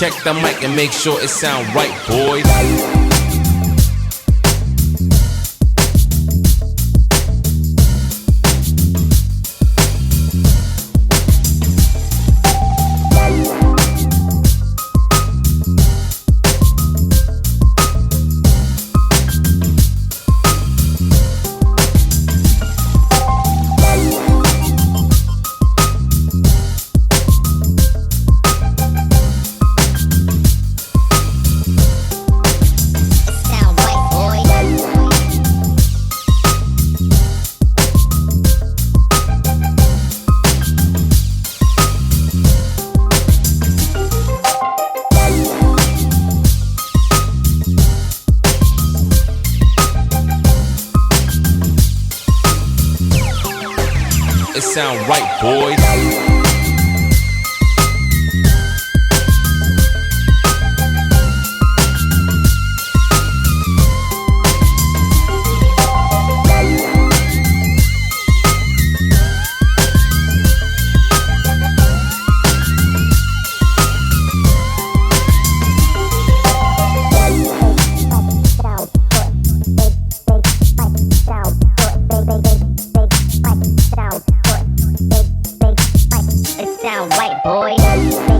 check the mic and make sure it sound right, boys. It sound right, boys. Sound right, boy.